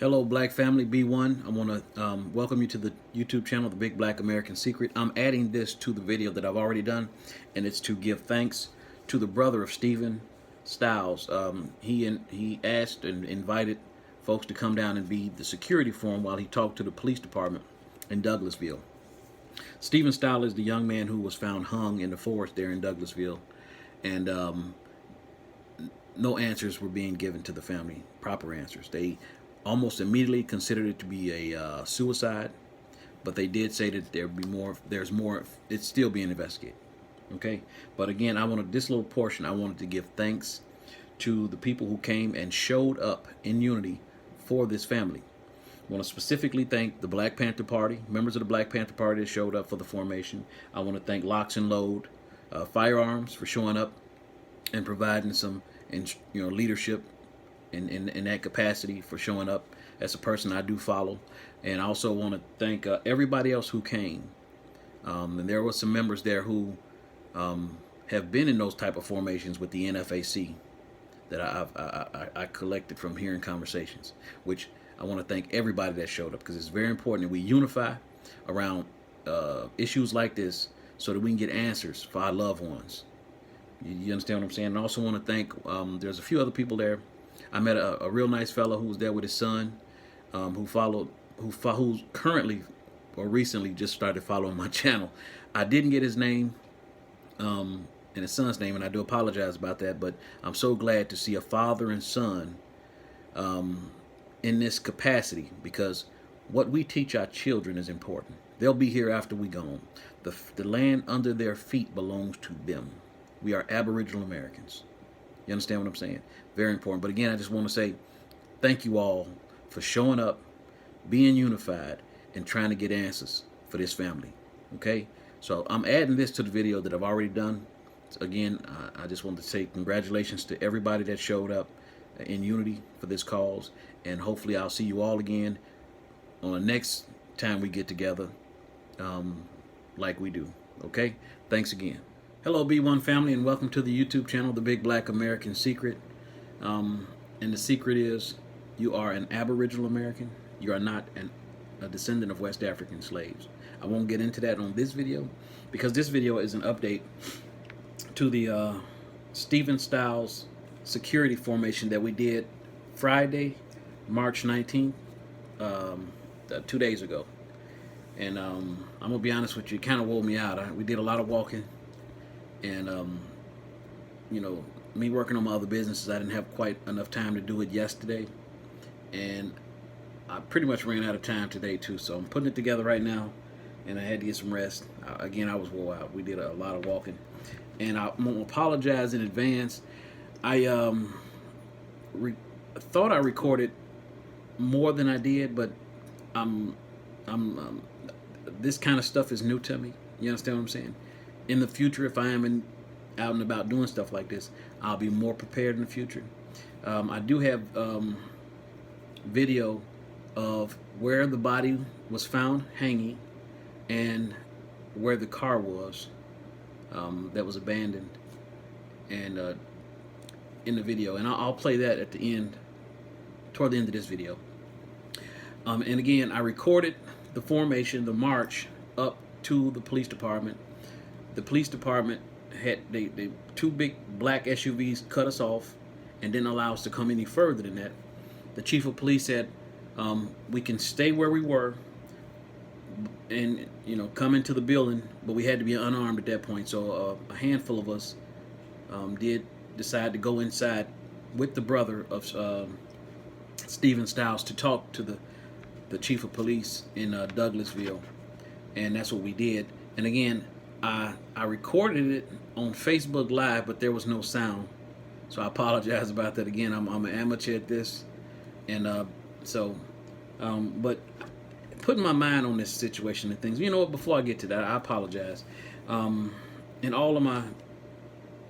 Hello, Black family, B1. I want to welcome you to the YouTube channel, The Big Black American Secret. I'm adding this to the video that I've already done, and it's to give thanks to the brother of Stephen Stiles. He asked and invited folks to come down and be the security for him while he talked to the police department in Douglasville. Stephen Stiles is the young man who was found hung in the forest there in Douglasville, and no answers were being given to the family, proper answers. They almost immediately considered it to be a suicide, but they did say that there's more, it's still being investigated. Okay, but again, this little portion, I wanted to give thanks to the people who came and showed up in unity for this family. I want to specifically thank the Black Panther Party, members of the Black Panther Party that showed up for the formation. I want to thank Locks and Load Firearms for showing up and providing some leadership in that capacity, for showing up as a person I do follow. And I also want to thank everybody else who came. And there were some members there who have been in those type of formations with the NFAC that I collected from hearing conversations, which I want to thank everybody that showed up, because it's very important that we unify around issues like this so that we can get answers for our loved ones. You understand what I'm saying? And I also want to thank, there's a few other people there. I met a real nice fellow who was there with his son, who's currently or recently just started following my channel. I didn't get his name and his son's name, and I do apologize about that, but I'm so glad to see a father and son in this capacity, because what we teach our children is important. They'll be here after we gone. The land under their feet belongs to them. We are Aboriginal Americans. You understand what I'm saying? Very important. But again, I just want to say thank you all for showing up, being unified, and trying to get answers for this family. Okay? So I'm adding this to the video that I've already done. Again, I just want to say congratulations to everybody that showed up in unity for this cause. And hopefully I'll see you all again on the next time we get together like we do. Okay? Thanks again. Hello, B1 family, and welcome to the YouTube channel, The Big Black American Secret. And the secret is, you are an Aboriginal American. You are not a descendant of West African slaves. I won't get into that on this video, because this video is an update to the Stephen Stiles security formation that we did Friday, March 19th, 2 days ago. And I'm going to be honest with you, it kind of wore me out. We did a lot of walking. And, me working on my other businesses, I didn't have quite enough time to do it yesterday. And I pretty much ran out of time today, too. So I'm putting it together right now, and I had to get some rest. Again, I was wore out. We did a lot of walking. And I want to apologize in advance. I thought I recorded more than I did, but this kind of stuff is new to me. You understand what I'm saying? In the future, if I am out and about doing stuff like this, I'll be more prepared in the future. I do have video of where the body was found hanging and where the car was that was abandoned, and in the video. And I'll play that at the end, toward the end of this video. And again, I recorded the formation, the march up to the police department. The police department had they two big black SUVs cut us off and didn't allow us to come any further than that. The chief of police said we can stay where we were and come into the building, but we had to be unarmed at that point. So a handful of us did decide to go inside with the brother of Stephen Stiles to talk to the chief of police in Douglasville, and that's what we did. And again, I recorded it on Facebook Live, but there was no sound, so I apologize about that. Again, I'm an amateur at this, and but putting my mind on this situation and things. You know what? Before I get to that, I apologize. In all of my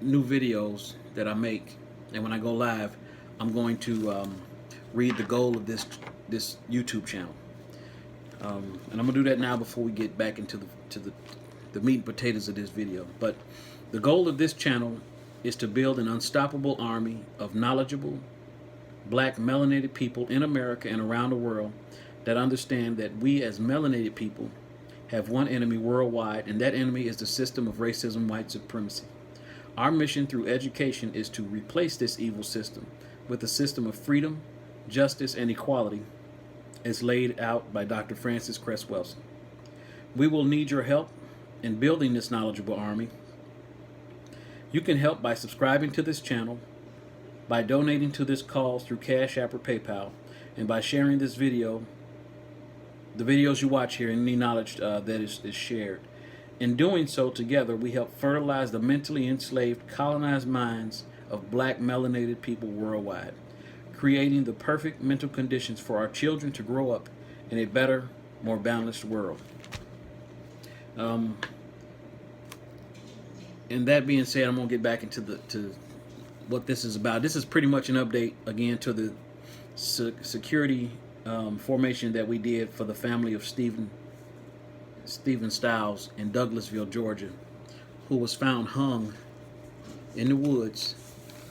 new videos that I make, and when I go live, I'm going to read the goal of this YouTube channel, and I'm gonna do that now before we get back into the meat and potatoes of this video. But the goal of this channel is to build an unstoppable army of knowledgeable, black melanated people in America and around the world that understand that we as melanated people have one enemy worldwide, and that enemy is the system of racism, white supremacy. Our mission through education is to replace this evil system with a system of freedom, justice, and equality as laid out by Dr. Francis Cress Welsing. We will need your help in building this knowledgeable army. You can help by subscribing to this channel, by donating to this cause through Cash App or PayPal, and by sharing this video, the videos you watch here, and any knowledge that is shared. In doing so, together, we help fertilize the mentally enslaved, colonized minds of black melanated people worldwide, creating the perfect mental conditions for our children to grow up in a better, more balanced world. And that being said, I'm going to get back into to what this is about. This is pretty much an update, again, to the security formation that we did for the family of Stephen Stiles in Douglasville, Georgia, who was found hung in the woods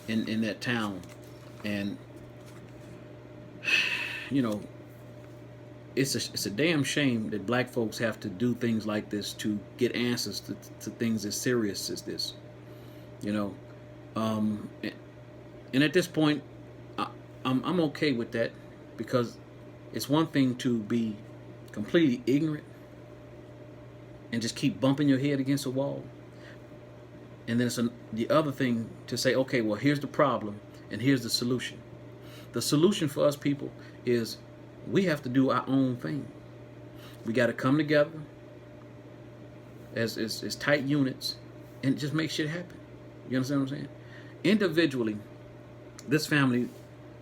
in that town. And, you know, it's a damn shame that black folks have to do things like this to get answers to things as serious as this, you know. And at this point, I'm okay with that, because it's one thing to be completely ignorant and just keep bumping your head against a wall, and then it's the other thing to say, okay, well, here's the problem and here's the solution. The solution for us people is we have to do our own thing. We got to come together as tight units and just make shit happen. You understand what I'm saying? Individually, this family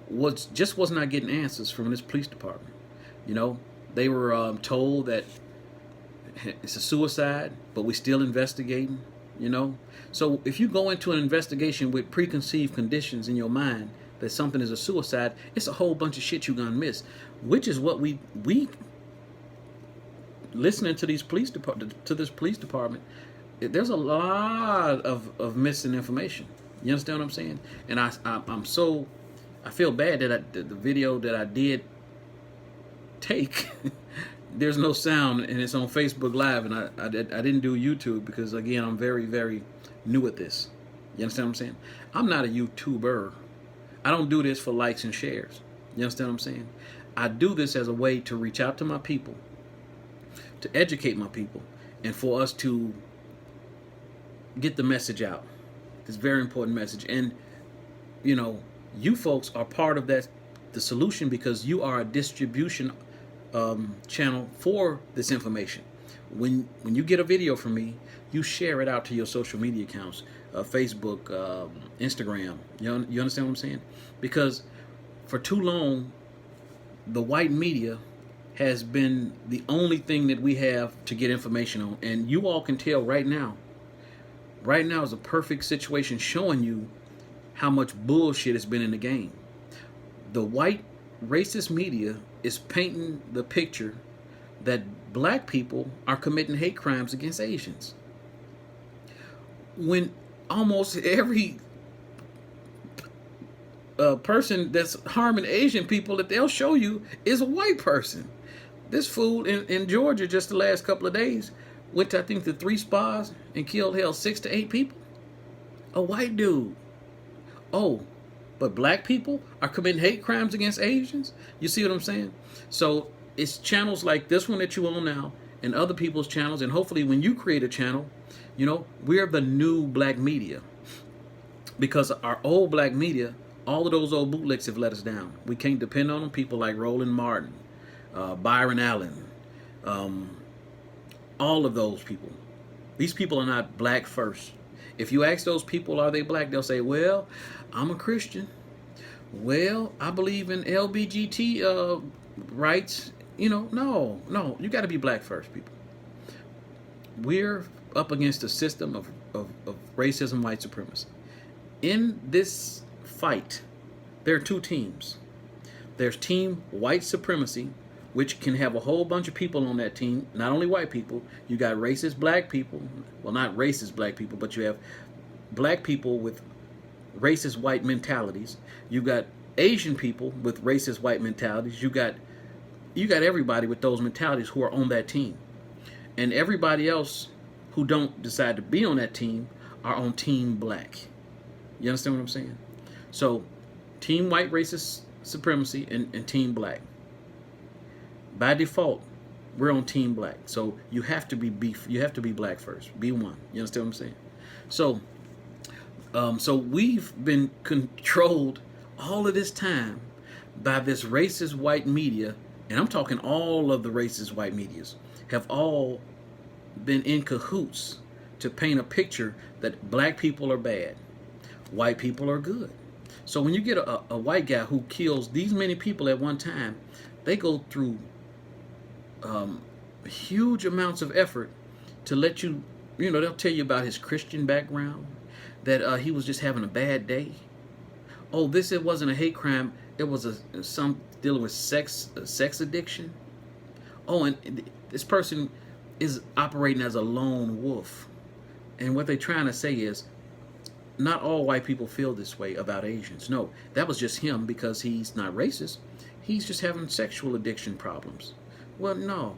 was not getting answers from this police department. You know, they were told that it's a suicide, but we're still investigating. You know, so if you go into an investigation with preconceived conditions in your mind that something is a suicide, it's a whole bunch of shit you're gonna miss, which is what we listening to this police department. There's a lot of missing information. You understand what I'm saying? And I feel bad that the video that I did take, there's no sound, and it's on Facebook Live, and I didn't do YouTube because, again, I'm very, very new at this. You understand what I'm saying? I'm not a YouTuber. I don't do this for likes and shares. You understand what I'm saying? I do this as a way to reach out to my people, to educate my people, and for us to get the message out. This very important message. And, you know, you folks are part of the solution, because you are a distribution channel for this information. When you get a video from me, you share it out to your social media accounts, Facebook, Instagram. You understand what I'm saying? Because for too long, the white media has been the only thing that we have to get information on. And you all can tell right now is a perfect situation showing you how much bullshit has been in the game. The white racist media is painting the picture that black people are committing hate crimes against Asians, when almost every person that's harming Asian people that they'll show you is a white person. This fool in Georgia just the last couple of days went to, I think, to 3 spas and killed 6 to 8 people. A white dude. Oh, but black people are committing hate crimes against Asians? You see what I'm saying? So it's channels like this one that you own now, and other people's channels, and hopefully when you create a channel, you know, we're the new black media. Because our old black media, all of those old bootlegs have let us down. We can't depend on them. People like Roland Martin, Byron Allen, all of those people. These people are not black first. If you ask those people, are they black? They'll say, well, I'm a Christian. Well, I believe in LBGT rights. You know, no, you got to be black first, people. We're up against a system of racism, white supremacy. In this fight, there are 2 teams. There's team white supremacy, which can have a whole bunch of people on that team, not only white people. You got racist black people. Well, not racist black people, but you have black people with racist white mentalities. You got Asian people with racist white mentalities. You got everybody with those mentalities who are on that team, and everybody else who don't decide to be on that team are on team black. You understand what I'm saying? So, team white racist supremacy and team black. By default, we're on team black. So you have to be beef. You have to be black first. Be one. You understand what I'm saying? So we've been controlled all of this time by this racist white media, and I'm talking all of the racist white medias have all been in cahoots to paint a picture that black people are bad, white people are good. So when you get a white guy who kills these many people at one time, they go through huge amounts of effort to let you, they'll tell you about his Christian background, that he was just having a bad day. Oh, it wasn't a hate crime. It was some dealing with sex addiction. Oh, and this person is operating as a lone wolf. And what they're trying to say is, not all white people feel this way about Asians. No, that was just him because he's not racist. He's just having sexual addiction problems. Well, no.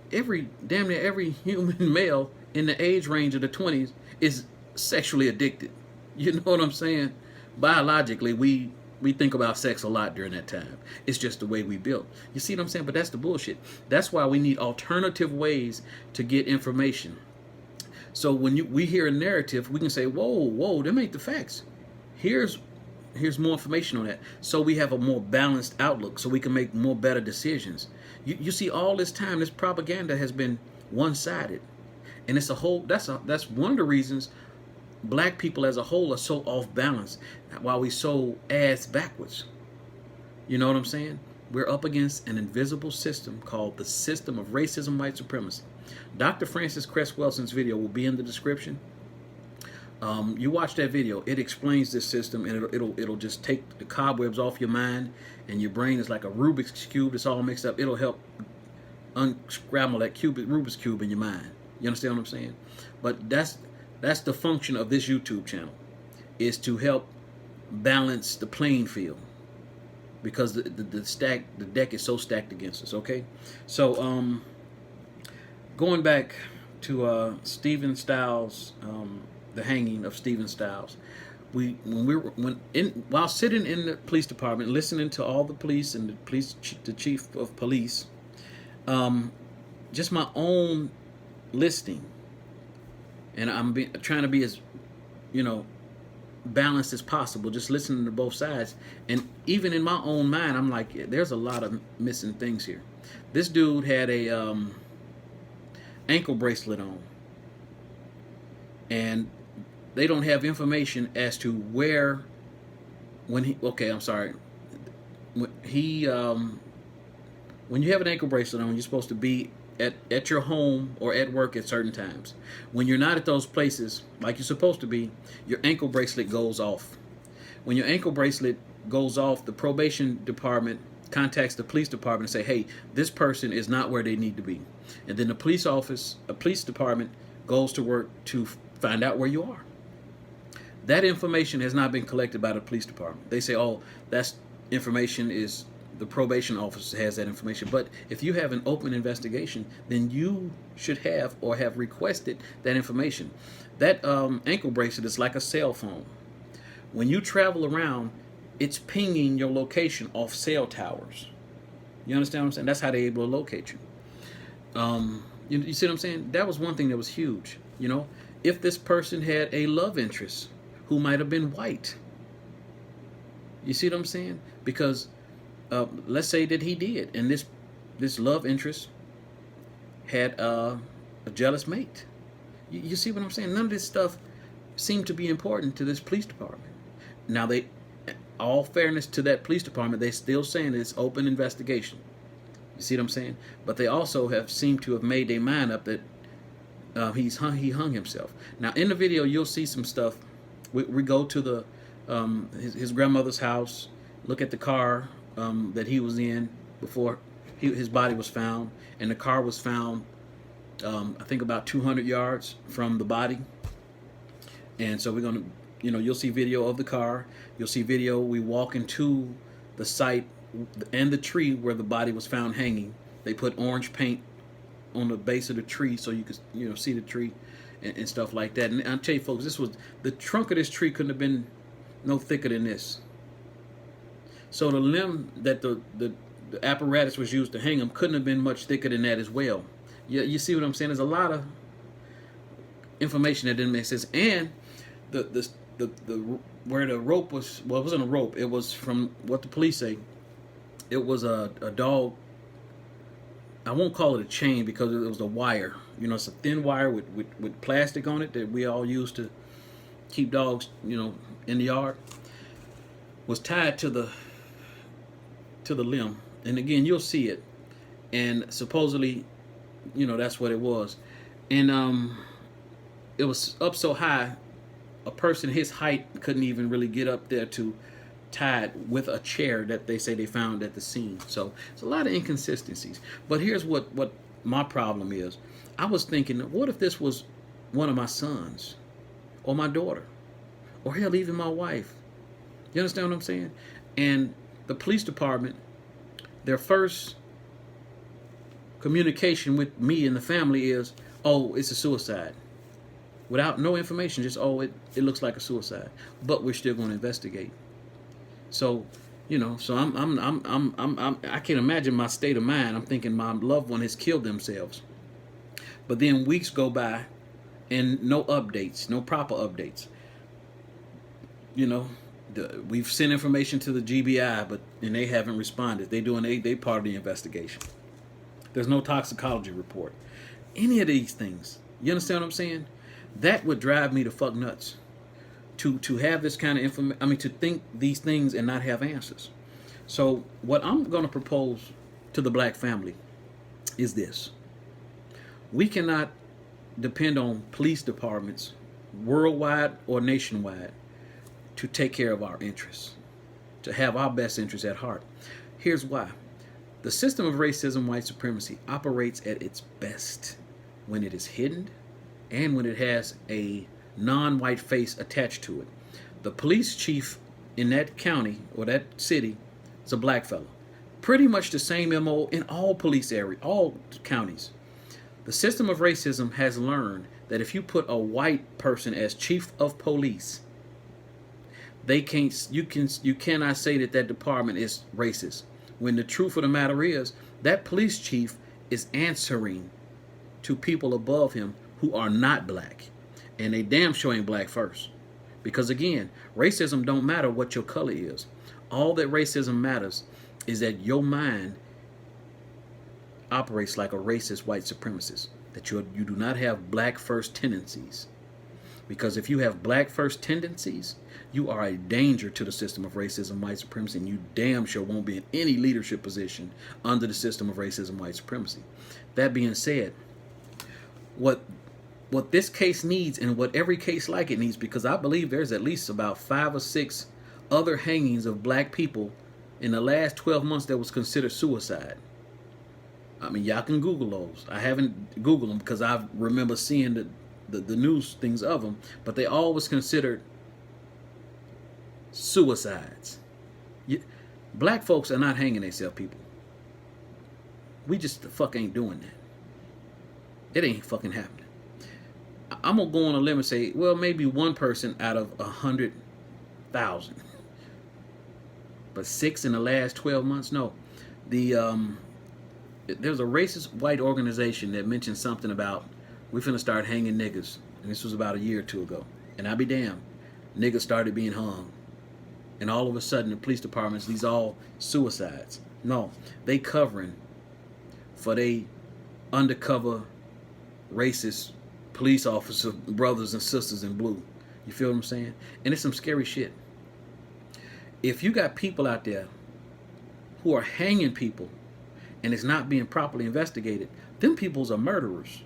Damn near every human male in the age range of the 20s is sexually addicted. You know what I'm saying? Biologically, we think about sex a lot during that time. It's just the way we built. You see what I'm saying? But that's the bullshit. That's why we need alternative ways to get information. So when we hear a narrative, we can say, whoa, them ain't the facts. Here's more information on that. So we have a more balanced outlook, so we can make more better decisions. You see, all this time, this propaganda has been one-sided. And that's one of the reasons black people as a whole are so off balance, while we so ass backwards. You know what I'm saying? We're up against an invisible system called the system of racism, white supremacy. Dr. Francis Cress Welson's video will be in the description. You watch that video. It explains this system, and it'll just take the cobwebs off your mind, and your brain is like a Rubik's Cube. It's all mixed up. It'll help unscramble that Rubik's Cube in your mind. You understand what I'm saying? But that's the function of this YouTube channel, is to help balance the playing field, because the deck is so stacked against us. Okay, so going back to Stephen Stiles, the hanging of Stephen Stiles. While sitting in the police department, listening to all the police and the chief of police, just my own listening, and I'm trying to be as, balanced as possible, just listening to both sides. And even in my own mind, I'm like, there's a lot of missing things here. This dude had a ankle bracelet on, and they don't have information as to where, when you have an ankle bracelet on, you're supposed to be at your home or at work at certain times. When you're not at those places like you're supposed to be, your ankle bracelet goes off. When your ankle bracelet goes off, the probation department contacts the police department and say, hey, this person is not where they need to be. And then the police department goes to work to find out where you are. That information has not been collected by the police department. They say, oh, that's information is, the probation officer has that information. But if you have an open investigation, then you should have or have requested that information. That ankle bracelet is like a cell phone. When you travel around, it's pinging your location off cell towers. You understand what I'm saying? That's how they're able to locate you. You see what I'm saying? That was one thing that was huge. If this person had a love interest who might have been white. You see what I'm saying? Because let's say that he did, and this love interest had a jealous mate. You see what I'm saying? None of this stuff seemed to be important to this police department. Now, all fairness to that police department, they're still saying it's open investigation. You see what I'm saying? But they also seemed to have made their mind up that he hung himself. Now, in the video, you'll see some stuff. We go to his grandmother's house, look at the car that he was in before his body was found, and the car was found, I think, about 200 yards from the body. And so we're gonna, you'll see video of the car. You'll see video. We walk into the site and the tree where the body was found hanging. They put orange paint on the base of the tree so you could, see the tree and stuff like that. And I'll tell you, folks, this was the trunk of this tree couldn't have been no thicker than this. So the limb that the apparatus was used to hang him couldn't have been much thicker than that as well. You see what I'm saying? There's a lot of information that didn't make sense. And the where the rope was, well, it wasn't a rope. It was, from what the police say, it was a dog. I won't call it a chain because it was a wire. It's a thin wire with plastic on it that we all use to keep dogs, in the yard. Was tied to the limb, and again, you'll see it. And supposedly, that's what it was. And it was up so high, a person his height couldn't even really get up there to tie it with a chair that they say they found at the scene. So it's a lot of inconsistencies. But here's what my problem is. I was thinking, what if this was one of my sons or my daughter, or hell, even my wife? You understand what I'm saying? And the police department, their first communication with me and the family is, oh, it's a suicide. Without no information, just, oh, it looks like a suicide. But we're still going to investigate. So, so I can't imagine my state of mind. I'm thinking my loved one has killed themselves. But then weeks go by and no updates, no proper updates. We've sent information to the GBI, and they haven't responded. They part of the investigation. There's no toxicology report. Any of these things. You understand what I'm saying? That would drive me to fuck nuts. To have this kind of information, to think these things and not have answers. So what I'm going to propose to the black family is this. We cannot depend on police departments, worldwide or nationwide, to take care of our interests, to have our best interests at heart. Here's why. The system of racism, white supremacy, operates at its best when it is hidden and when it has a non-white face attached to it. The police chief in that county or that city is a black fellow. Pretty much the same MO in all police areas, all counties. The system of racism has learned that if you put a white person as chief of police, you cannot say that department is racist. When the truth of the matter is, that police chief is answering to people above him who are not black. And they damn sure ain't black first. Because again, racism don't matter what your color is. All that racism matters is that your mind operates like a racist white supremacist. That you do not have black first tendencies. Because if you have black first tendencies, you are a danger to the system of racism, white supremacy, and you damn sure won't be in any leadership position under the system of racism, white supremacy. That being said, what this case needs, and what every case like it needs, because I believe there's at least about 5 or 6 other hangings of black people in the last 12 months that was considered suicide. Y'all can Google those. I haven't Googled them because I remember seeing the news things of them, but they all was considered suicides. Black folks are not hanging themselves, people. We just the fuck ain't doing that. It ain't fucking happening. I'm gonna go on a limb and say, well, maybe one person out of 100,000, but 6 in the last 12 months. No, there's a racist white organization that mentioned something about we finna start hanging niggas, and this was about a year or 2 ago. And I'll be damned, niggas started being hung, and all of a sudden the police departments, these all suicides. No, they covering for they undercover racist police officer brothers and sisters in blue. You feel what I'm saying? And it's some scary shit. If you got people out there who are hanging people and it's not being properly investigated, them peoples are murderers.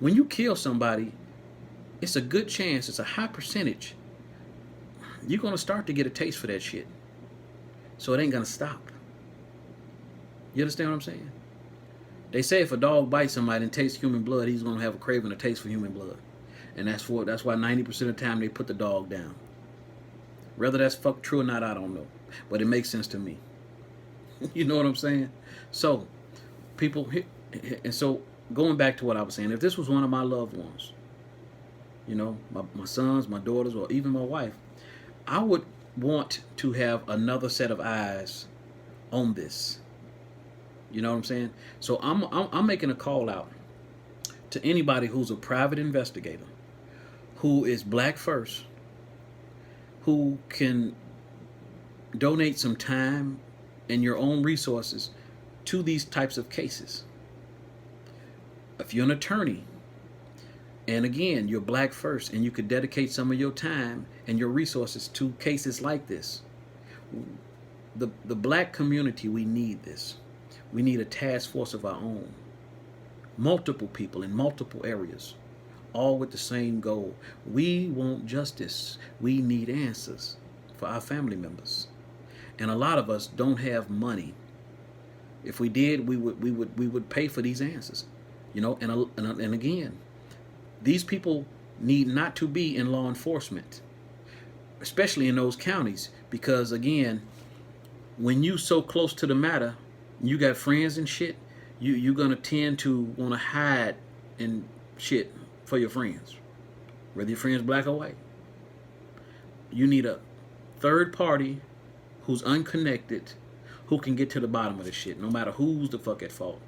When you kill somebody, it's a good chance, it's a high percentage, you're going to start to get a taste for that shit. So it ain't going to stop. You understand what I'm saying? They say if a dog bites somebody and tastes human blood, he's going to have a craving, a taste for human blood. And that's why 90% of the time they put the dog down. Whether that's true or not, I don't know. but it makes sense to me. You know what I'm saying? So, people, and so going back to what I was saying, if this was one of my loved ones, you know, my sons, my daughters, or even my wife, I would want to have another set of eyes on this. You know what I'm saying? So I'm making a call out to anybody who's a private investigator, who is black first, who can donate some time and your own resources to these types of cases. If you're an attorney, and again, you're black first, and you could dedicate some of your time and your resources to cases like this. The black community, we need this. We need a task force of our own. Multiple people in multiple areas, all with the same goal. We want justice. We need answers for our family members. And a lot of us don't have money. If we did, we would pay for these answers. You know, and again, these people need not to be in law enforcement, especially in those counties, because again, when you so close to the matter, you got friends and shit, you're gonna tend to want to hide and shit for your friends, whether your friend's black or white. You need a third party who's unconnected, who can get to the bottom of this shit, no matter who's the fuck at fault.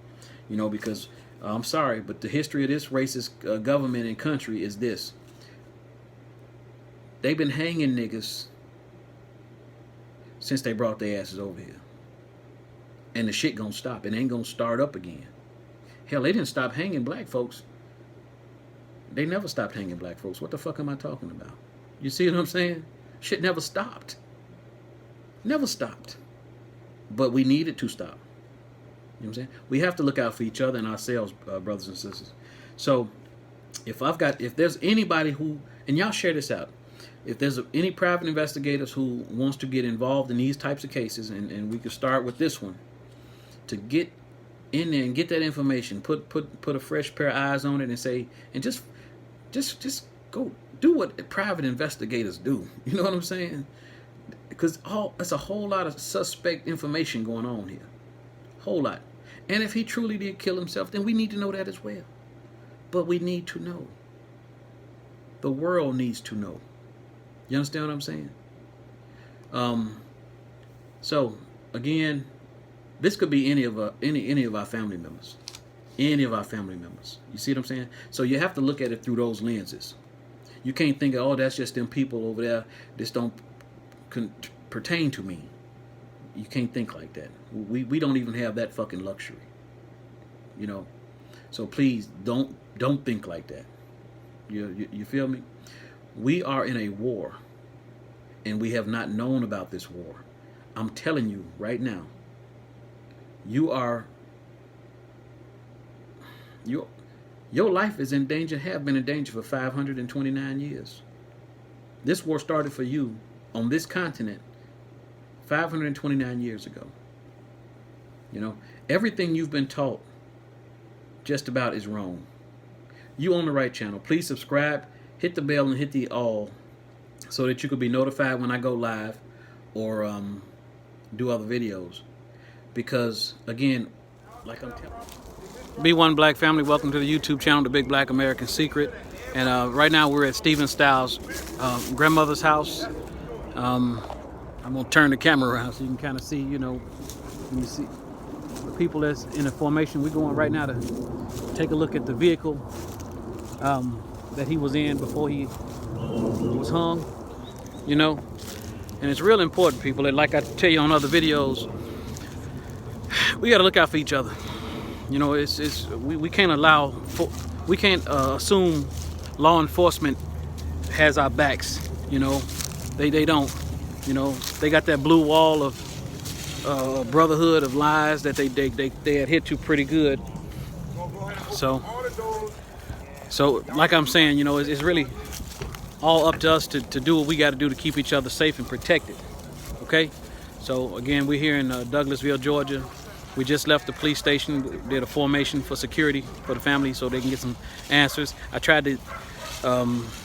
You know, because I'm sorry, but the history of this racist government and country is this. They've been hanging niggas since they brought their asses over here. And the shit gonna stop. It ain't gonna start up again. Hell, they didn't stop hanging black folks. They never stopped hanging black folks. What the fuck am I talking about? You see what I'm saying? Shit never stopped. Never stopped. But we need it to stop. You know what I'm saying? We have to look out for each other and ourselves, brothers and sisters. So, if there's anybody who, and y'all share this out, if there's any private investigators who wants to get involved in these types of cases, and we could start with this one, to get in there and get that information, put a fresh pair of eyes on it, and say, and just go do what private investigators do. You know what I'm saying? Because that's a whole lot of suspect information going on here, whole lot. And if he truly did kill himself, then we need to know that as well. But we need to know. The world needs to know. You understand what I'm saying? So again, this could be any of our family members, any of our family members. You see what I'm saying? So you have to look at it through those lenses. You can't think, oh, that's just them people over there. This don't pertain to me. You can't think like that. We don't even have that fucking luxury. You know. So please don't think like that. You feel me? We are in a war, and we have not known about this war. I'm telling you right now, your life is in danger, have been in danger for 529 years. This war started for you on this continent 529 years ago. You know, everything you've been taught just about is wrong. You on the right channel. Please subscribe, hit the bell, and hit the all so that you could be notified when I go live or do other videos. Because, again, like I'm telling you. B1 Black family, welcome to the YouTube channel, The Big Black American Secret. And right now we're at Stephen Styles' grandmother's house. I'm going to turn the camera around so you can kind of see, you know, when you see the people that's in the formation. We're going right now to take a look at the vehicle that he was in before he was hung, you know. And it's real important, people, that, like I tell you on other videos, we got to look out for each other. You know, we can't assume law enforcement has our backs. You know, they don't. You know, they got that blue wall of brotherhood of lies that they adhere to pretty good. So like I'm saying, you know, it's really all up to us to do what we got to do to keep each other safe and protected. Okay. So again, we're here in Douglasville, Georgia. We just left the police station, did a formation for security for the family so they can get some answers. I tried to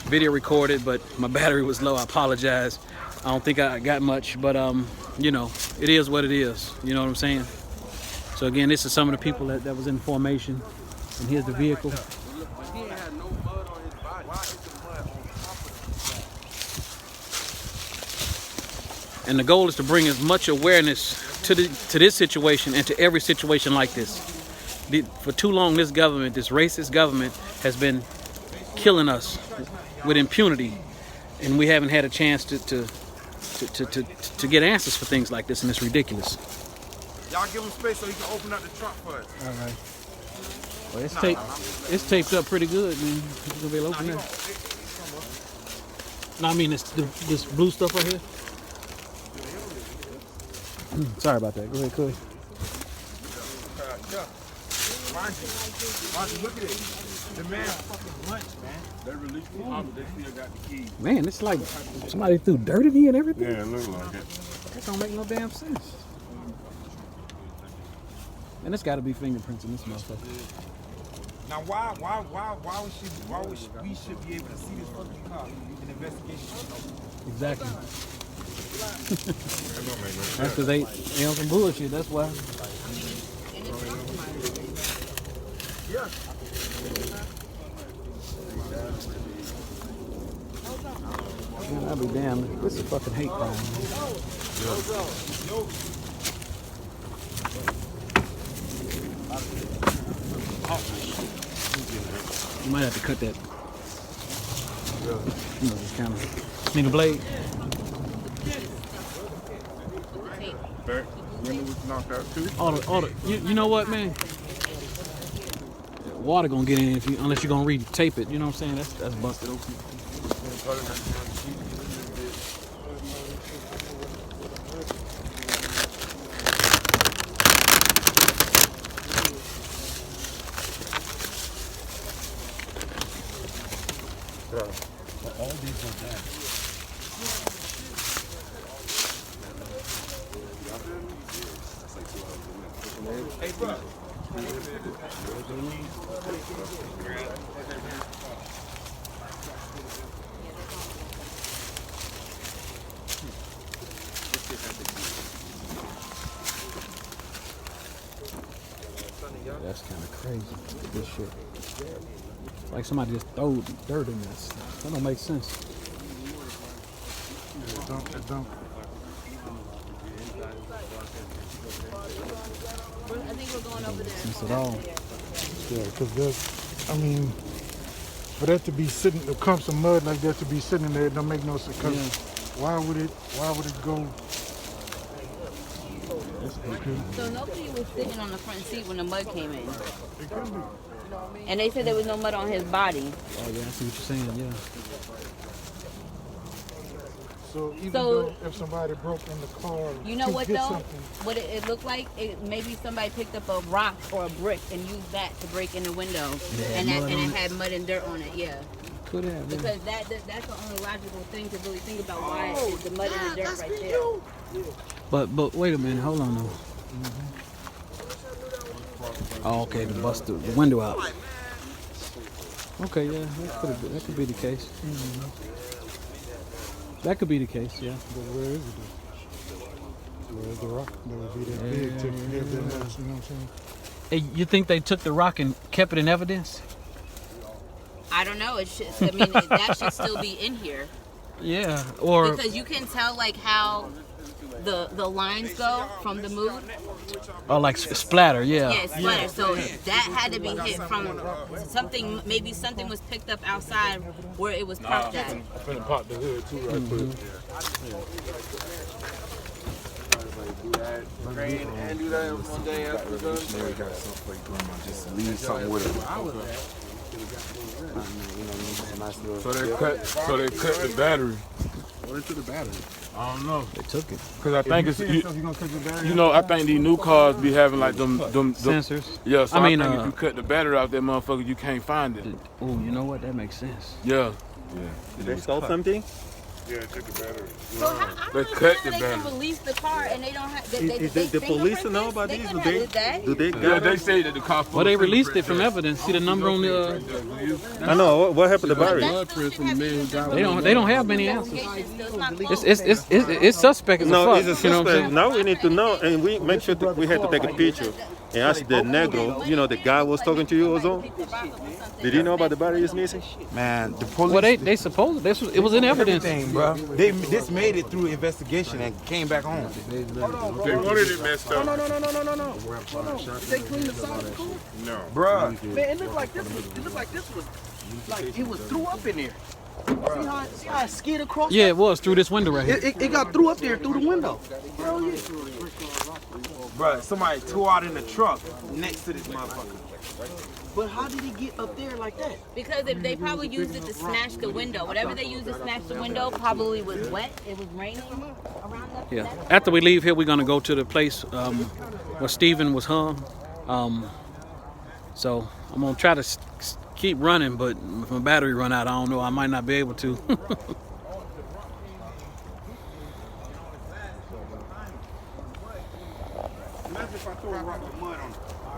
video record it, but my battery was low. I apologize. I don't think I got much, but you know, it is what it is. You know what I'm saying? So again, this is some of the people that was in formation, and here's the vehicle. And the goal is to bring as much awareness to this situation and to every situation like this. For too long, this government, this racist government, has been killing us with impunity, and we haven't had a chance to get answers for things like this, and it's ridiculous. Y'all give him space so he can open up the trunk for us. All right. Well, it's taped up pretty good, man. He's gonna be able to open that. No, I mean this blue stuff right here. Sorry about that. Go ahead, Cody. Monty, look at it. The man fucking lunch, man. They released the officer, they still got the keys. Man, it's like somebody threw dirt in here and everything. Yeah, it looks like it. That don't make no damn sense. And it's got to be fingerprints in this motherfucker. Now, why we should be able to see this fucking car in investigation? Exactly. That's because they on some bullshit. That's why. Yeah. Man, I'll be damned. This is a fucking hate crime. You might have to cut that. You know, just kind of. Need a blade? You know what, man? Water gonna get in unless you're gonna re-tape it. You know what I'm saying? That's busted open. All these are bad. Hey, bro. That's kind of crazy. This shit. Like somebody just threw dirt in this. That don't make sense. It don't. I think we're going over there. Sense at all. Yeah, because that's, I mean, for that to be sitting, the clumps of mud like that to be sitting there, it don't make no sense. Yeah. Why would it go? So nobody was sitting on the front seat when the mud came in. It could be. And they said there was no mud on his body. Oh yeah, I see what you're saying. Yeah. So even though if somebody broke in the car, You know to what get though? something, What it looked like? Maybe somebody picked up a rock or a brick and used that to break in the window, and it had mud and dirt on it. Yeah. Could have. Yeah. Because that's the only logical thing to really think about. Why is the mud and the dirt right there? But wait a minute. Hold on though. Oh, okay. To bust the window out. Okay, yeah, that could be the case. That could be the case, yeah. but where is it? Where's the rock that would be that big to give that much? You know what I'm saying? Hey, you think they took the rock and kept it in evidence? I don't know. It should. I mean, that should still be in here. Yeah, or Because you can tell like how the lines go from the move. like splatter, yeah. Yeah, splatter. So that had to be hit from something. Maybe something was picked up outside where it was parked at. I'm finna pop the hood too, right quick. And do that one day after we're done. Just leave something with it. So they cut the battery. What into the battery? I don't know. They took it. Cause I think it's You gonna cut the battery? you know, I think these new cars be having like them Sensors. yeah, so I mean, think if you cut the battery out that motherfucker, you can't find it. Oh, you know what? That makes sense. Yeah. Did they stole something? Yeah, it took the battery. So how, I They don't cut understand the how they can battery. release the car and they don't have. Is the police to know about these? Do they Yeah, they say that the car. Well, they released it from evidence. See the number on the. I know. What happened to Barry? They don't have many answers. It's suspect as No, fuck. it's a You know what I'm suspect. saying? Now we need to know, and we make sure that we had to take a picture. And ask the Negro, you know, the guy was talking to you or something. Did he know about the battery is missing? Man, the police. Well, they supposed it was in evidence. Everything, bro. This made it through investigation and came back home. They wanted it messed up. No. They cleaned the side of the car. No. Bruh. Man, it looked like this was like it was threw up in there. See how it skid across? Yeah, it was through this window right here. It got threw up there through the window. Hell yeah. Bruh, somebody tore out in the truck next to this motherfucker. But how did it get up there like that? Because if they probably used it to snatch the window. Whatever they used to snatch the window probably was wet. It was raining around that. Yeah. After we leave here, we're gonna go to the place where Stephen was hung. So I'm gonna try to keep running, but if my battery run out, I don't know. I might not be able to. Imagine if I throw a rock of mud on it.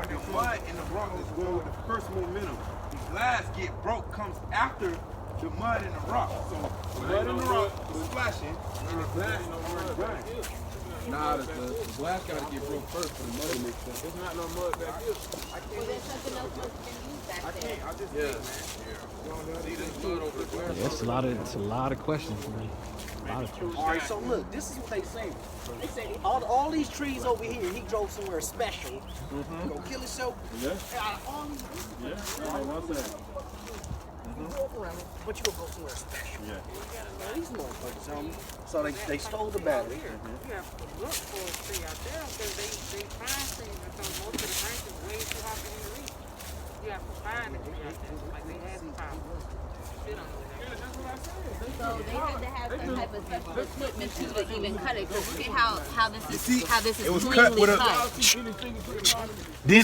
The mud and the rock is going with the first momentum. The glass get broke comes after the mud and the rock. So the mud and the rock is splashing and the glass is going. Nah, the glass gotta get broke first for the mud to make sense. There's not no mud back here. Well, there's something else must have been used back there. See this mud over the glass? Yeah, it's a lot of questions for me. A lot of questions. All right, so look, this is what they say. They say all these trees over here, he drove somewhere special. Go kill himself. Yeah. Out of all these, you drove around, but you gonna go somewhere special. Yeah. Now, these motherfuckers, so they stole the battery. You have to look for a tree out there because they find trees because most of the branches way too high for you to reach. You have to find a tree out there. Like they had the power. Sit on it. So they had to have some type of special equipment too to even cut it. Cause see how this is it was cut cleanly with a- cut.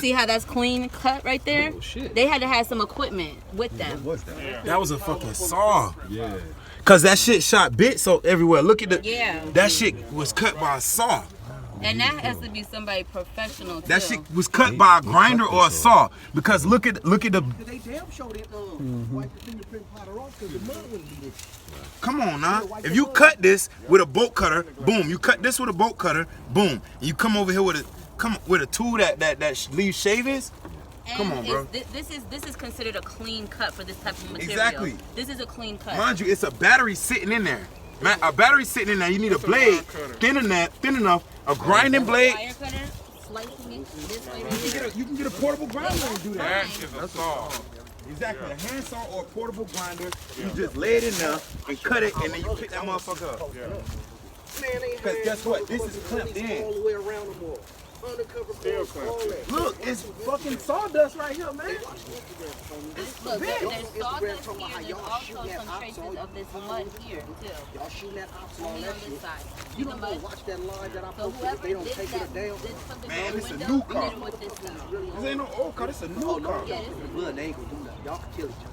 See how that's clean cut right there? Oh, shit. They had to have some equipment with them. That was a fucking saw. Yeah. Cause that shit shot bits so everywhere. Look at the. Yeah. That shit was cut by a saw. And that has to be somebody professional too. That shit was cut by a grinder or a saw. Because look at the. They damn sure didn't wipe the fingerprint powder off because the mud wouldn't be there. Come on now. If you cut this with a bolt cutter, boom. You cut this with a bolt cutter, boom. You come over here with a tool that leaves shavings. Come on, bro. This is considered a clean cut for this type of material. Exactly. This is a clean cut. Mind you, it's a battery sitting in there. Man, a battery sitting in there. You need a blade thin enough, a grinding blade. Wire cutter, slicing it this way right here. You can get a portable grinder and do that. That is a saw. Exactly, a handsaw or a portable grinder. You just lay it in there and cut it, and then you pick that motherfucker up. Man, they Because had guess what? This is police clipped in. all the way around the wall. Undercover clothes, all that. Look, it's fucking sawdust right here, man. Look, there's sawdust here. There's also some traces of this mud here too. Y'all shooting at ops and all Only that on shit. this side. See You the don't go mud? watch that live that I So posted if whoever they don't did take that, it down. did something Man, to the this a window, new did car. it with this stuff. This ain't no old car, this a new Oh, no, car. Yeah, this is blood. They ain't gonna do nothing. Y'all can kill each other.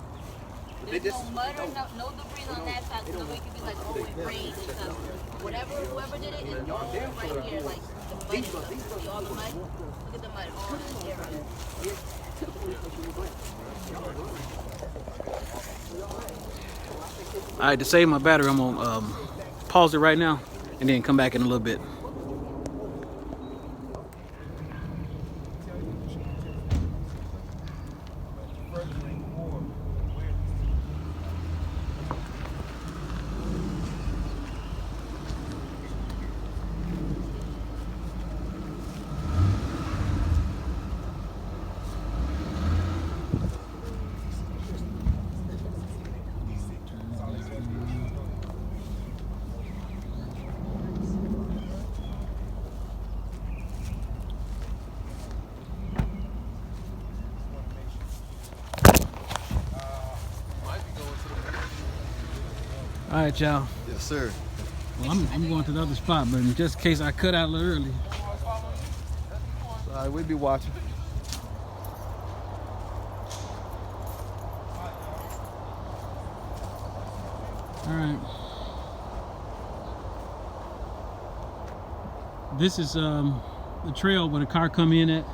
But they There's just, no mud or no debris on that side, so nobody could be like, oh, it rained and stuff. Whoever did it is all right here, like the mud and stuff. See all the mud? Look at the mud, all in this area. All right, to save my battery, I'm gonna pause it right now and then come back in a little bit. All right, y'all. Yes, sir. Well, I'm going to the other spot, but in just in case I cut out a little early. All right, we'll be watching. All right. This is the trail where the car come in at. You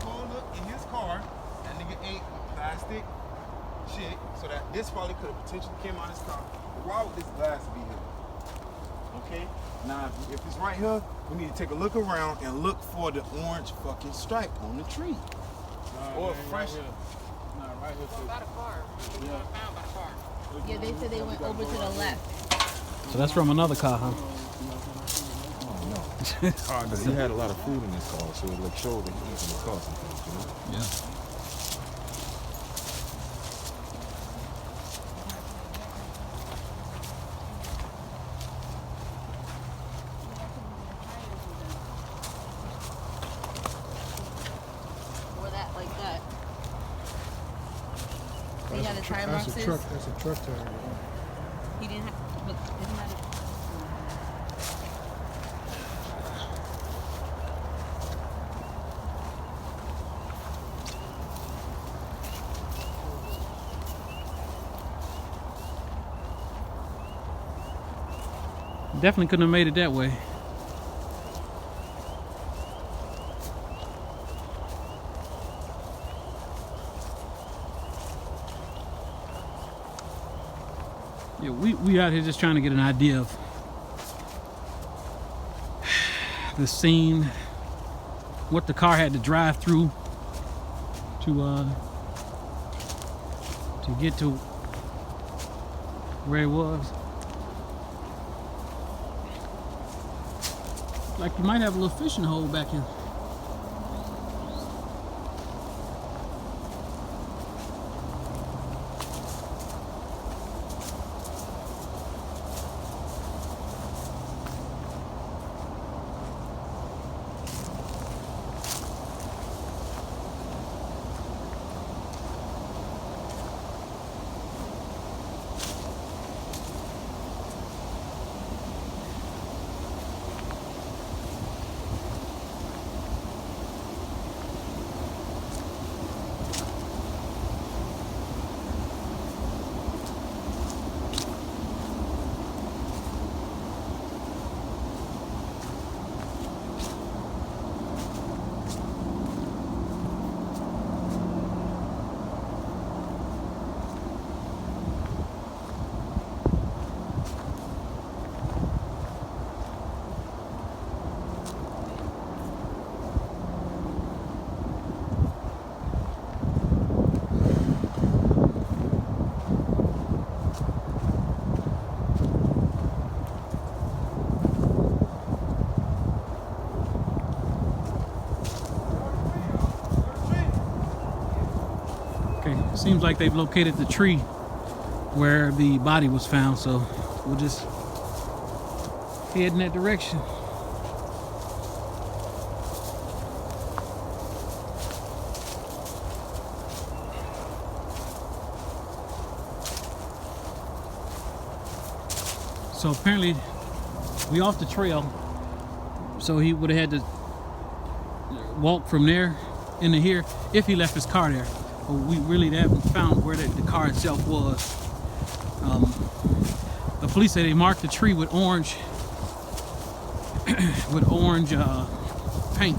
go look in his car, that nigga ate a plastic shit, so that this probably could have potentially came out of his car. But why would this glass be here? Okay? Now, if it's right here, we need to take a look around and look for the orange fucking stripe on the tree. Or fresh. By the car. Found by the car. Yeah, they said they went over to the left. So that's from another car, huh? Because he had a lot of food in his car, so it like showed that he was in the car sometimes, you know? Yeah. Or that, like that. See how the tire marks is? That's a truck tire. He didn't have, but isn't that Definitely couldn't have made it that way. Yeah, we out here just trying to get an idea of the scene, what the car had to drive through to get to where it was. Like you might have a little fishing hole back here. Seems like they've located the tree where the body was found, so we'll just head in that direction. So apparently we off the trail, so he would have had to walk from there into here if he left his car there. But we really haven't found where the car itself was. The police say they marked the tree with orange paint.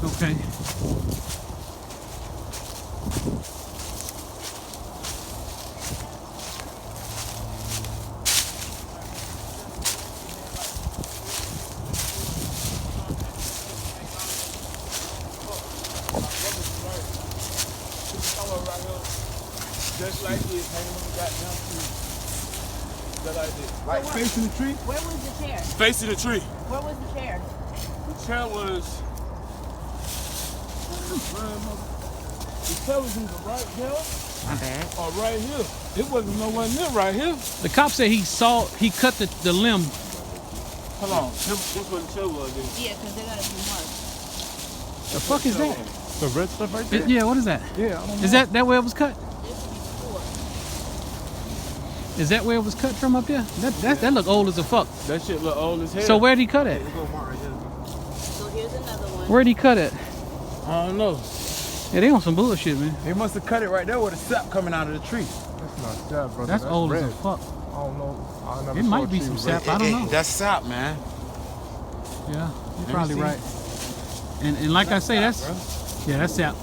Okay. Just like this, hanging on the goddamn tree. Just like this. Like facing the tree? Where was the chair? Facing the tree. Where was the chair? The chair was either right here or right here. It wasn't nowhere near right here. The cop said he cut the limb. Hold on. This what the chair was. Yeah, because they got a few marks. The fuck is that? The red stuff right there? Yeah, what is that? Yeah, I don't know. Is that where it was cut? There should be 4. Is that where it was cut from up there? That look old as a fuck. That shit look old as hell. So where'd he cut it? So here's another one. Where'd he cut it? I don't know. Yeah, they on some bullshit, man. They must have cut it right there with a sap coming out of the tree. That's not that, brother. That's old red. as a fuck. don't know. I never It saw might a be tree some with sap. I don't know. That's sap, man. Yeah, you're me probably see. right. And like I say, that's sap.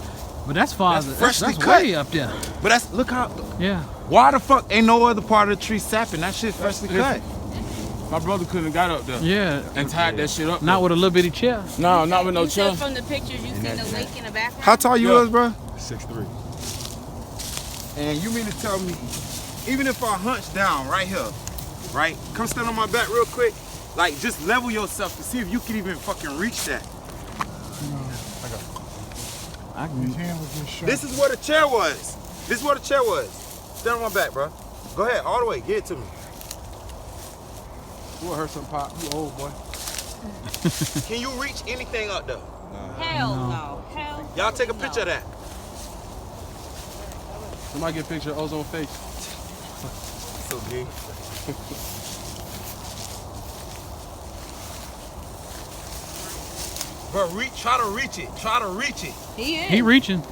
But that's farther. freshly That's cut. way up there. But that's, look how, Yeah. why the fuck ain't no other part of the tree sapping? That shit freshly cut. My brother couldn't have got up there Yeah. and tied that shit up. Not with a little bitty chair. No, not with no You said chair. from the pictures you seen the lake in the background? How tall you Yeah. was, bro? 6'3". And you mean to tell me, even if I hunch down right here, right? Come stand on my back real quick. Like, just level yourself to see if you can even fucking reach that. I His can. hand was just shot. This is where the chair was. This is where the chair was. Stand on my back, bro. Go ahead, all the way. Get it to me. We'll hurt some pop. You old boy. Can you reach anything up there? Hell no. Hell Y'all take a picture of that. Somebody get a picture of Ozone face. So gay. Bro, try to reach it. Try to reach it. He is. He reaching.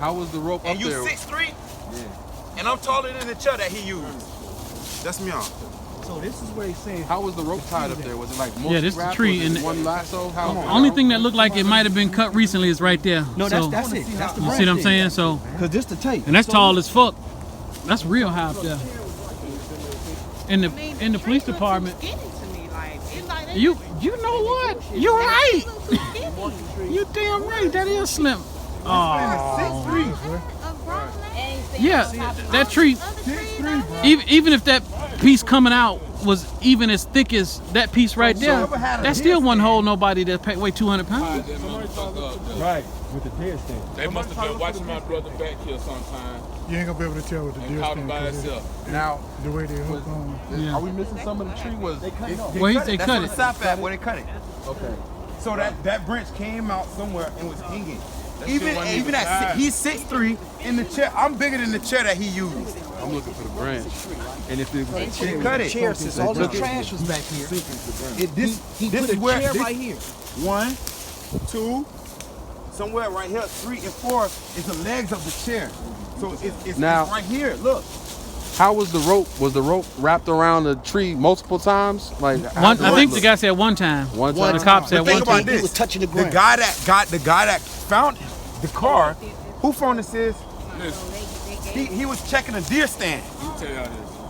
How was the rope And up you there? 6'3"? Yeah. And I'm taller than the chair that he used. That's me on. So this is where he's saying. How was the rope tied up there? Was it like multi Yeah, this is the wrap? tree Was it and- one lasso? How? Only thing that looked like it might have been cut recently is right there. No, So, that's it. That's the you see what I'm saying? So, Because this the tape. and that's tall as fuck. That's real high up there. In the police tree look department, too skinny to me, like, it's like they you know what? You're right. look too skinny. You damn right. That is slim. Oh, 6'3", bro. yeah. That tree. Even if that piece coming out was even as thick as that piece right there, that still wouldn't hold nobody that weigh 200 pounds. Right, with the deer stand. They must have been watching my brother back here sometime You ain't gonna be able to tell what the and deer caught him stand by is. himself. Now, The way they hook on. Yeah. Are we missing some of the tree? Was Well, they that's cut where it. the sap at, where they cut it. okay. So that branch came out somewhere and was hanging. That shit wasn't even tied. He's 6'3" in the chair. I'm bigger than the chair that he used. I'm looking for the branch. And if it was They cut it. Chair since all the trash was back here. This He this put is a where chair this- right here. 1, 2, somewhere right here, 3 and 4 is the legs of the chair. So it's Now- right here. Look. how was the rope? Was the rope wrapped around the tree multiple times? Like One, I think the guy said one time. One The time. cop said But think one about time. this. was touching the The ground. guy that found the car, who phone this is? He was checking a deer stand. Let me tell y'all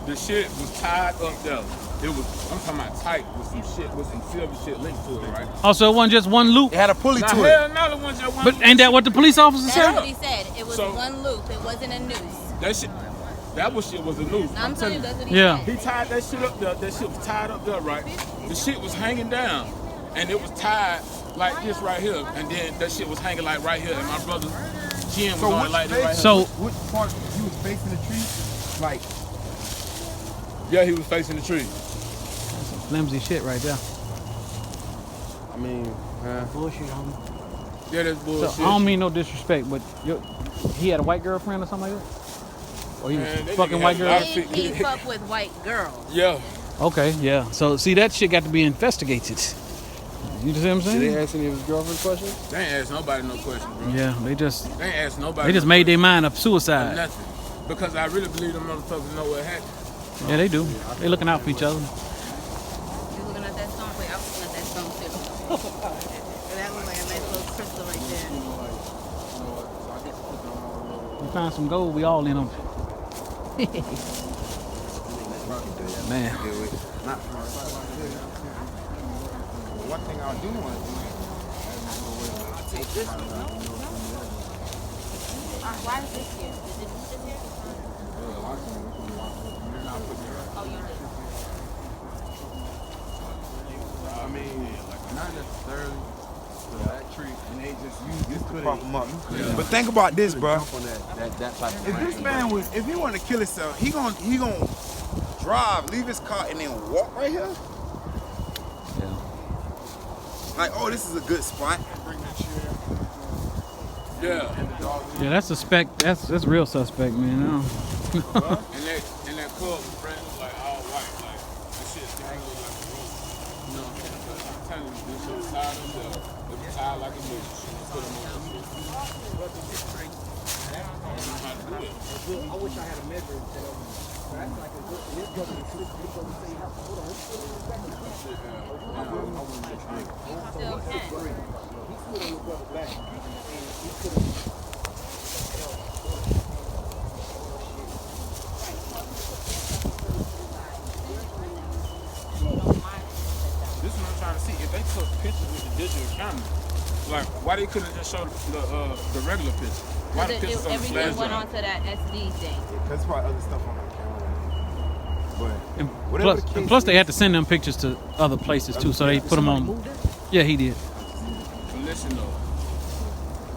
this. The shit was tied up there. It was, I'm talking about tight with some shit, with some silver shit linked to it, right? Also, it wasn't just one loop. It had a pulley Now, to it. hell no, the ones that But ain't that what the police officer That's said? what he said. It was So- one loop. It wasn't a noose. That shit, that was shit was a noose. I'm telling you, that's what he Yeah. said. He tied that shit up there. That shit was tied up there, right? The shit was hanging down, and it was tied like this right here, and then that shit was hanging like right here, and my brother Jim was on it like this right here. So Which part he was facing the tree? Like, Yeah, he was facing the tree. flimsy shit right there. I mean, Bullshit, homie. yeah, that's So bullshit. I don't mean no disrespect, but he had a white girlfriend or something like that? Or he was Man, that fucking nigga white had a lot girls? of He fuck with white girls. Yeah. Okay, yeah. So see, that shit got to be investigated. You see what I'm Did saying? they ask any of his girlfriend questions? They ain't ask nobody no questions, bro. Yeah, they just They ain't ask nobody. made no their mind up questions. suicide. Nothing. Because I really believe them motherfuckers know what happened. Yeah, they do. They looking out for each other. You looking at that stone? Wait, I was looking at that stone too. And that looks like a nice little crystal right there. We found some gold. We all in on. Man, one thing I do want to do. Why is this here? Is it this here? Oh, you did. I mean, not necessarily. That tree, and they just use this to Prop him up. But think about this, bro. on that type of If this man was, if he wanted to kill himself, he gonna drive, leave his car, and then walk right here. yeah. Like, oh, this is a good spot. Yeah. Yeah, that's suspect. That's real suspect, man. And that club was brand new, like all white, like that shit dang look like a rope. You know what I'm saying? But I'm telling you, this shit was tied up there. It was tied like a noose. Put them on the shit. I wish I had a measure instead of. That's like a good. This doesn't exist. This doesn't say how. Hold on. Still can. He slid on the brother back, and he could have. This is what I'm trying to see. If they took pictures with the digital camera, like why they couldn't just show the regular picture? Why the pictures on the flash Everything went drive? on to that SD thing. That's probably other stuff on that camera. But And whatever plus, the case and plus they is, had to send them pictures to other places too, so they put them on. Yeah, he did. But listen though,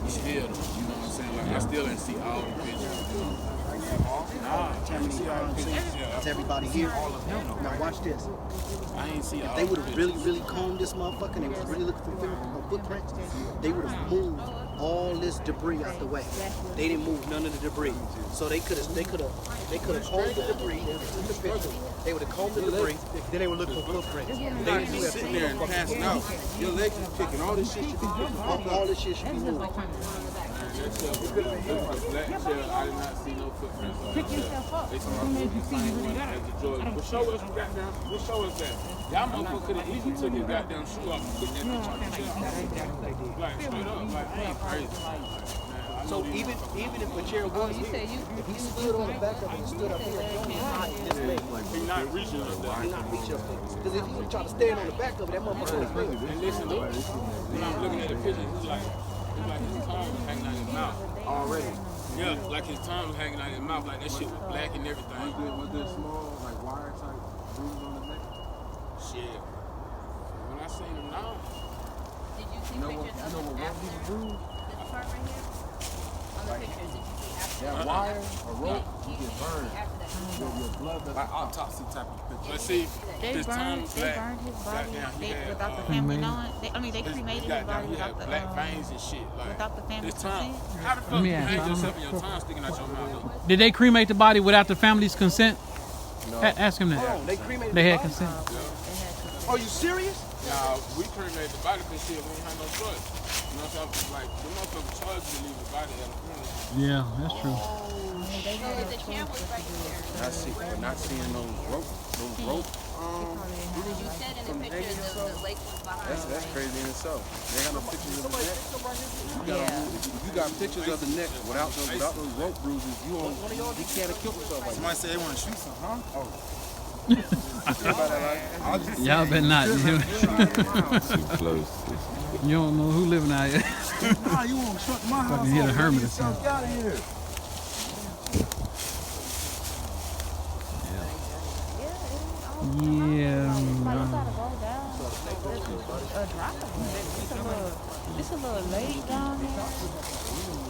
you should hear them. You know what I'm saying? Like I still didn't see all the pictures. You know? Nah, I didn't see all the pictures. It's everybody here. Now watch this. I ain't see all They would the have pictures. really combed this motherfucker and they was really looking for footprints. They would have moved all this debris out the way. They didn't move none of the debris. So they could have combed the debris. They would have took the picture. They would have combed the debris. Then they would look for footprints. They didn't do that. sitting there and passing out. Your legs is kicking. All this shit should be kicking. All this shit should be moved. That shit was a black shell. I did not see no footprints on that shell. They told me the same one as the Jordan. But show us goddamn. We'll show us that. Y'all motherfucker could have easily took his goddamn shoe off and put that bitch on the shell. Like straight up. Like I ain't crazy. So even if a chair was here, if he stood on the back of it and stood up here, don't hide this leg. He not reaching up there. He not reach up there. Because if he would try to stand on the back of it, that motherfucker would have And listen, look, when I'm looking at the picture, it's like his tongue was hanging out his mouth. Already. Yeah, like his tongue was hanging out his mouth, like that shit was black and everything. Was there small, like wire type bruises on the neck? Shit. When I seen him now, Did you see pictures of him after this part right here? On the pictures, did you see after That wire or rope, He you get burned. after that. Your blood doesn't like autopsy type of picture. But see, his tongue was black. his body Goddamn, he had, without the family knowing. They his- cremated his goddamn, body he had without the black veins and shit. Like, without the family's his tongue. consent. How the fuck Let me you ask hang you. yourself and your tongue sticking out your mouth? Did they cremate the body without the family's consent? Ask him that. Hold on, they cremated They the had body? consent. Are you serious? Nah, we cremated the body because shit, we ain't had no choice. You know what I'm saying? Like, the motherfucker charged to leave the body at a funeral. Yeah, that's true. So the chair was right here. not seeing those rope. You said in the picture the lake was behind. That's crazy in itself. They got no pictures of the neck. If you got pictures of the neck without those rope bruises, you can't have killed yourself like that. Somebody said they want to shoot some, huh? Oh. Y'all better not. You don't know who living out here. Nah, you want to shut my house Fucking hit a off, hermit or get yourself something. out of here. Yeah. It's a little late down there.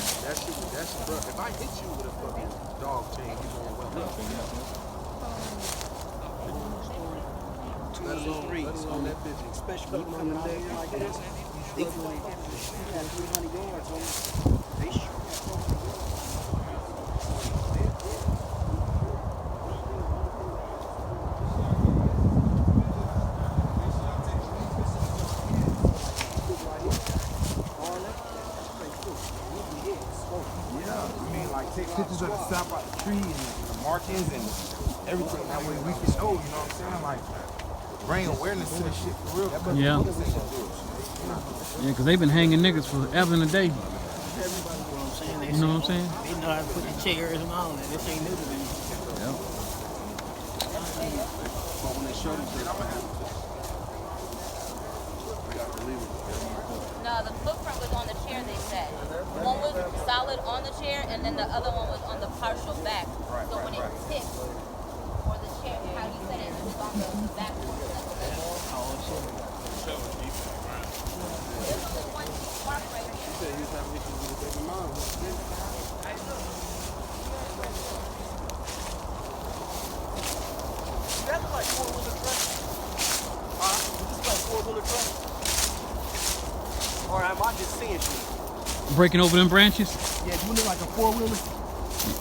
If I hit you with a fucking dog chain, you going well. Let alone reads on that bitch, especially coming out here like this. They got 300 yards on it. They sure. Take pictures of the sap out the tree and the markings and everything. That way we can know, you know what I'm saying? Like, bring awareness to this shit for real. Yeah. Yeah, because they've been hanging niggas forever and a day. You know what I'm saying? You know what I'm saying? They know how to put the chairs and all that. This ain't new to them. Yeah. But when they show this shit, I'm gonna have to. We gotta believe it. No, the footprint was on the chair, they said. One was solid on the chair, and then the other one was on the partial back. So when it tipped, or the chair, how you said it was on the back portion of the leg. This one was one mark right here. He said he was having issues with his baby mom. That look like four-wheeler truck. Does this like four-wheeler truck? Or am I just seeing shit? Breaking over them branches? Yeah, do it look like a four-wheeler?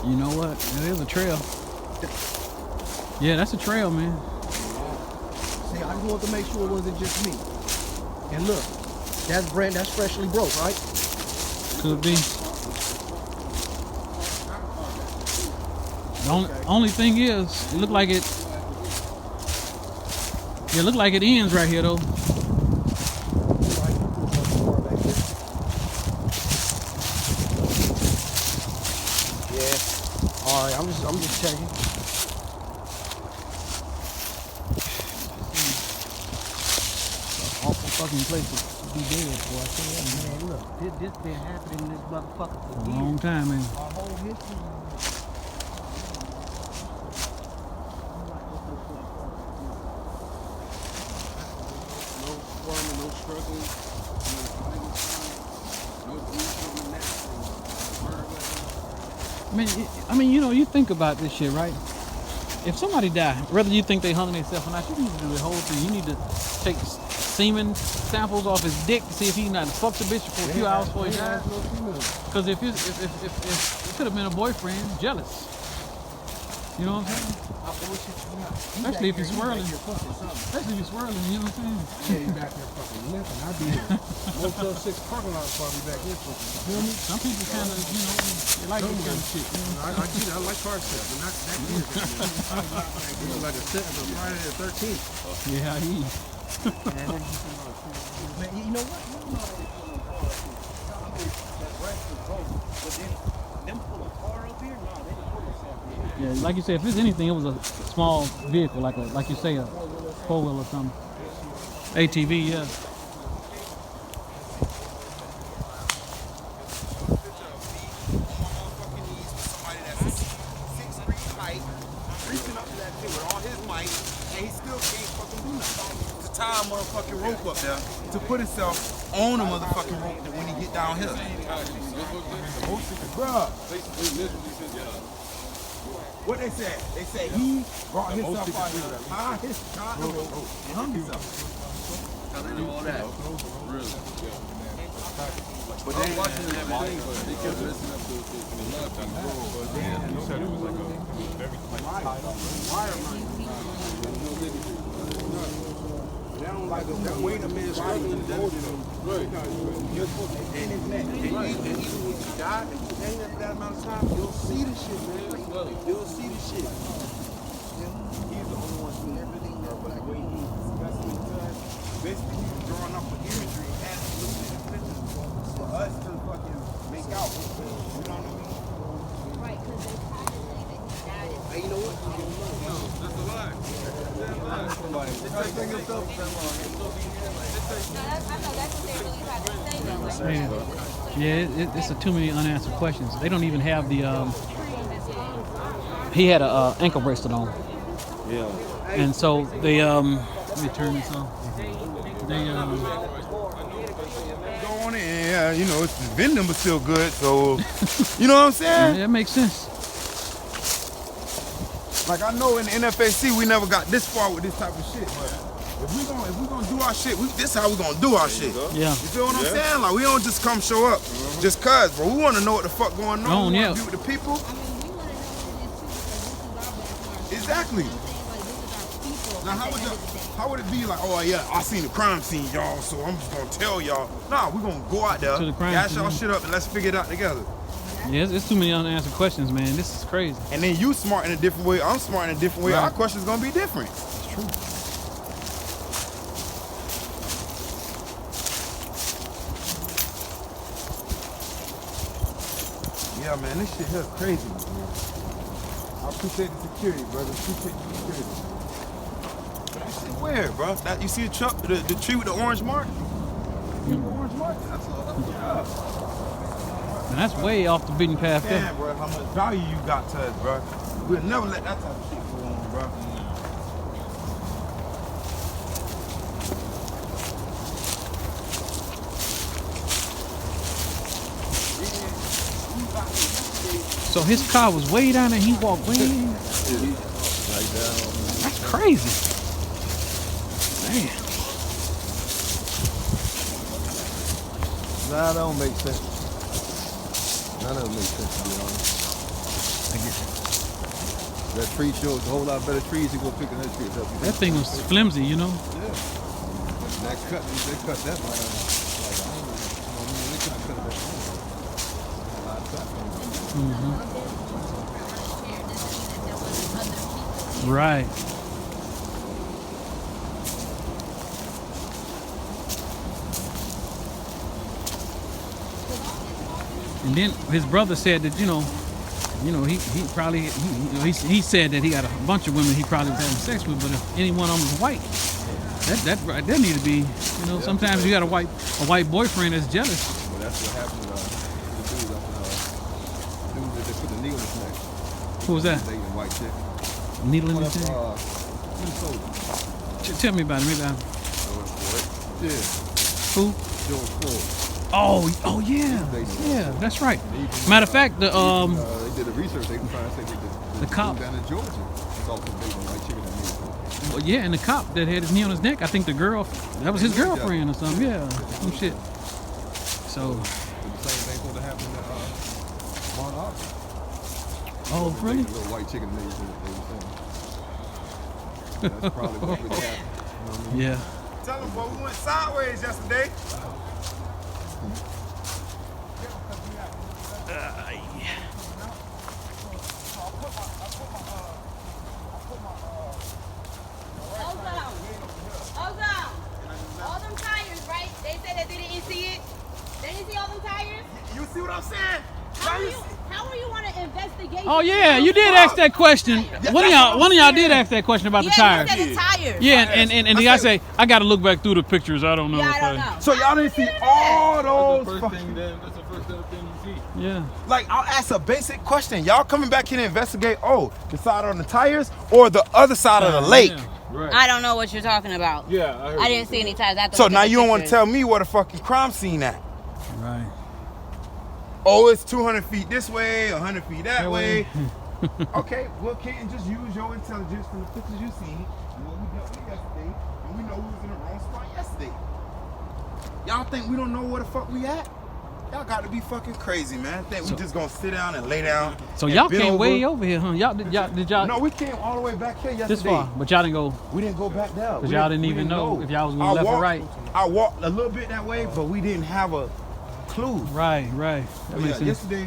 You know what? It is a trail. Yeah, that's a trail, man. See, I just wanted to make sure it wasn't just me. And look, that's freshly broke, right? Could be. The only thing is, it looked like it. Yeah, it looked like it ends right here though. Yeah. All right, I'm just checking. Awful fucking place to be dead, boy. I tell you that, man. Man, look, this been happening in this motherfucker for A long time, man. Our whole history. No farming, no struggling, no fighting, no doing that. I mean, you know, you think about this shit, right? If somebody die, whether you think they hung themselves or not, you need to do the whole thing. You need to take semen samples off his dick to see if he not fucked the bitch for a few hours before he died. Because if it could have been a boyfriend, jealous. You know what I'm saying? Especially if he's swirling. Especially if he's swirling, you know what I'm saying? Yeah, you back there fucking limping. I'd be here. Motel 6 parking lot probably back here fucking. You feel me? Some people kind of, you know, they like this kind of shit. You know? I get it. I like car sales, but not that good. It was like a sentence of Friday the 13th. Yeah, he. Man, you know what? Them pull a car up here? No, they didn't pull themselves here. Yeah, like you said, if it's anything, it was a small vehicle, like you say, a 4-wheel or something. ATV, yeah. Tie a motherfucking rope up there to put himself on a motherfucking rope when he get down here. Bruh. What they said? They said he brought himself out here, tied his rope, and hung himself. How they know all that? Really? But they watching the thing, They kept listening up to it in the love time. you said it was like a very wire They don't like that weight a man struggling to hold him. Right. And his neck. And even when you die, and you hang there for that amount of time, you'll see the shit, man. You'll see the shit. He's the only one seeing everything that black way he discussing with us. Basically, he was drawing up an imagery and looking at pictures for us to fucking make out. You know what I mean? Right, because they probably that he died. Hey, you know what? That's a lie. I know that's what they really have to say though. Like, Yeah, it's too many unanswered questions. They don't even have the. He had a ankle bracelet on, Yeah. and so they let me turn this off. They Go on in, yeah, you know, it's the VIN number still good, so you know what I'm saying? that makes sense. Like I know in the NFAC we never got this far with this type of shit, but if we gonna do our shit, this how we gonna do our shit. Yeah. You feel what I'm saying? Like we don't just come show up just cause, bro. We wanna know what the fuck going on. We wanna be with the people. I mean, we want to know what it is too, because this is our backyard. Exactly. You know what I'm saying? Like, this is our people. Now how would it be like, oh yeah, I seen the crime scene, y'all, so I'm just gonna tell y'all. Nah, we gonna go out there, To the crime gas y'all scene. shit up and let's figure it out together. Yeah, it's too many unanswered questions, man. This is crazy. And then you smart in a different way, I'm smart in a different way. Right. Our questions gonna be different. It's true. Yeah, man, this shit here is crazy. I appreciate the security, brother. Appreciate the security. But that shit weird, bro. That you see the truck, the tree with the orange mark? The orange mark? That's yeah. And that's way off the beaten path there. Damn, bro, how much value you got to us, bro. We'll never let that type of shit go on, bro. So his car was way down there. He walked way in. That's crazy. Man. Nah, that don't make sense. That doesn't make sense, to be honest. That tree shows a whole lot better trees. You go pick that tree up. That thing was flimsy, you know. Yeah. That cut, they cut that line. Like, I don't know. I mean, they couldn't cut that line. A lot of traffic. Right. And then his brother said that, he probably, he said that he got a bunch of women he probably was having sex with, but if any one of them was white, that need to be, sometimes you got a white boyfriend that's jealous. Well, that's what happened to the dude up in, dude that they put the needle in his neck. Who was that? They white chick. Needle in his neck? Minnesota. Tell me about it. Maybe Yeah. Who? George Floyd. Oh yeah, that's right. Matter of fact, they did the research. They were trying to say that the cop down in Georgia was also dating a white chick in the well, yeah, and the cop that had his knee on his neck, I think the girl, that was his girlfriend or something. Yeah, some shit. So. The same thing supposed to happen to Mount Auburn. Oh, really? A little white chick in the neck. That's probably what really happened. You know what I mean? Yeah. Tell them, boy, we went sideways yesterday. All them tires, right? They said that they didn't see it. They didn't see all them tires. You see what I'm saying? How are you want to investigate? Oh yeah, you did ask that question. One of y'all did ask that question about the tires. Yeah, you said the tires. Yeah, and the guy say, I got to look back through the pictures. I don't know. Yeah, I don't know. So y'all didn't see all those. That's the first thing you see. Yeah. Like, I'll ask a basic question. Y'all coming back here to investigate, the side on the tires or the other side of the lake? Yeah. Right. I don't know what you're talking about. Yeah, I heard I didn't see any tires. I have to So look now at the you don't want to pictures. tell me where the fucking crime scene at. Right. Oh, it's 200 feet this way, 100 feet that way. Okay, well, can't just use your intelligence from the pictures you seen and what we dealt with yesterday, and we know we was in the wrong spot yesterday. Y'all think we don't know where the fuck we at? Y'all got to be fucking crazy, man. Think we just gonna sit down and lay down. So and y'all bend came way over here, huh? Did y'all? No, we came all the way back here yesterday. This far, but y'all didn't go. We didn't go back down. Because y'all didn't even know if y'all was going left or right. I walked a little bit that way, but we didn't have a clue. Right. That makes sense. Yesterday,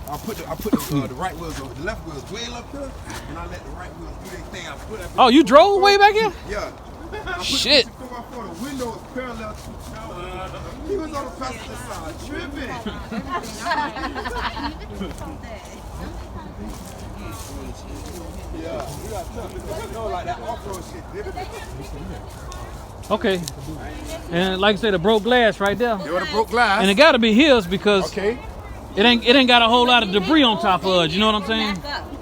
I put the right wheels over the left wheels way up here, and I let the right wheels do their thing. I put up. Oh, you drove way back here? Yeah. Shit. The window was parallel to he was on the passenger side, tripping. Yeah, you got to like that off-road shit different. Okay. And like I said, the broke glass right there. You want a broke glass? And it got to be his because okay. it ain't got a whole lot of debris on top of it. You know what I'm saying? Back up.